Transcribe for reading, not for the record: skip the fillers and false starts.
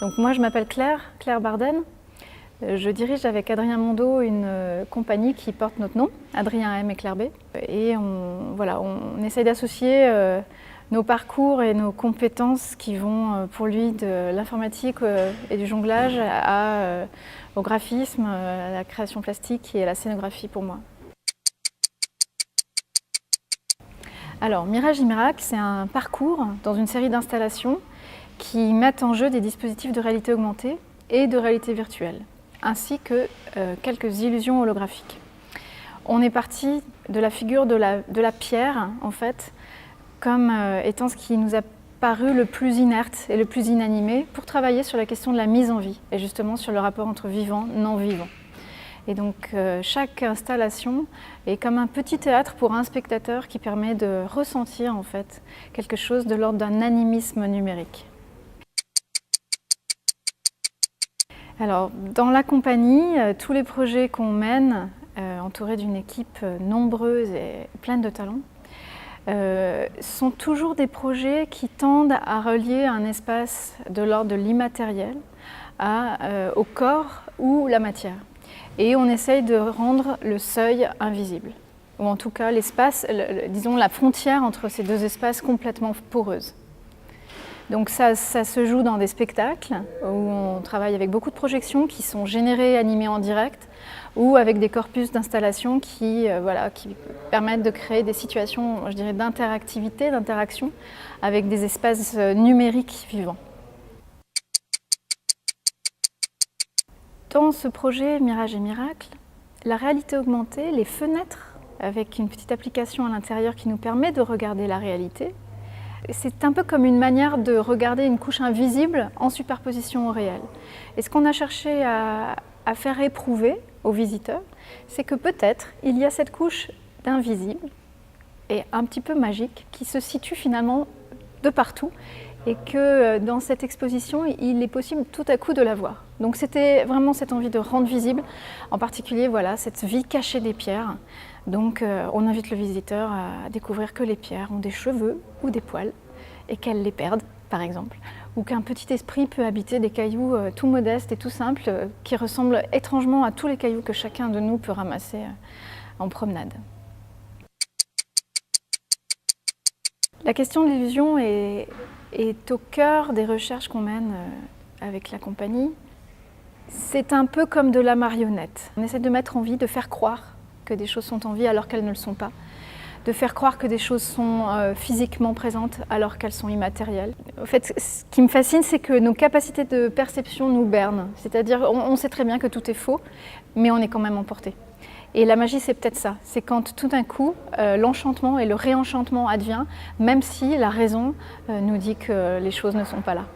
Donc moi je m'appelle Claire Barden. Je dirige avec Adrien Mondeau une compagnie qui porte notre nom, Adrien M et Claire B. Et on essaye d'associer nos parcours et nos compétences qui vont pour lui de l'informatique et du jonglage au graphisme, à la création plastique et à la scénographie pour moi. Alors Mirage et Miracle, c'est un parcours dans une série d'installations qui mettent en jeu des dispositifs de réalité augmentée et de réalité virtuelle, ainsi que quelques illusions holographiques. On est parti de la figure de la pierre, en fait, comme étant ce qui nous a paru le plus inerte et le plus inanimé pour travailler sur la question de la mise en vie et justement sur le rapport entre vivant et non-vivant. Et donc chaque installation est comme un petit théâtre pour un spectateur qui permet de ressentir en fait quelque chose de l'ordre d'un animisme numérique. Alors, dans la compagnie, tous les projets qu'on mène, entourés d'une équipe nombreuse et pleine de talents, sont toujours des projets qui tendent à relier un espace de l'ordre de l'immatériel au corps ou la matière. Et on essaye de rendre le seuil invisible, ou en tout cas l'espace, disons la frontière entre ces deux espaces complètement poreuse. Donc ça se joue dans des spectacles où on travaille avec beaucoup de projections qui sont générées, animées en direct, ou avec des corpus d'installation qui permettent de créer des situations, je dirais, d'interactivité, d'interaction avec des espaces numériques vivants. Dans ce projet Mirage et Miracle, la réalité augmentée, les fenêtres, avec une petite application à l'intérieur qui nous permet de regarder la réalité, c'est un peu comme une manière de regarder une couche invisible en superposition au réel. Et ce qu'on a cherché à faire éprouver aux visiteurs, c'est que peut-être il y a cette couche d'invisible et un petit peu magique qui se situe finalement de partout et que dans cette exposition, il est possible tout à coup de la voir. Donc c'était vraiment cette envie de rendre visible, en particulier cette vie cachée des pierres. Donc on invite le visiteur à découvrir que les pierres ont des cheveux ou des poils et qu'elles les perdent, par exemple. Ou qu'un petit esprit peut habiter des cailloux tout modestes et tout simples qui ressemblent étrangement à tous les cailloux que chacun de nous peut ramasser en promenade. La question de l'illusion est au cœur des recherches qu'on mène avec la compagnie. C'est un peu comme de la marionnette. On essaie de mettre en vie, de faire croire que des choses sont en vie alors qu'elles ne le sont pas. De faire croire que des choses sont physiquement présentes alors qu'elles sont immatérielles. En fait, ce qui me fascine, c'est que nos capacités de perception nous bernent. C'est-à-dire, on sait très bien que tout est faux, mais on est quand même emporté. Et la magie, c'est peut-être ça. C'est quand tout d'un coup, l'enchantement et le réenchantement advient, même si la raison nous dit que les choses ne sont pas là.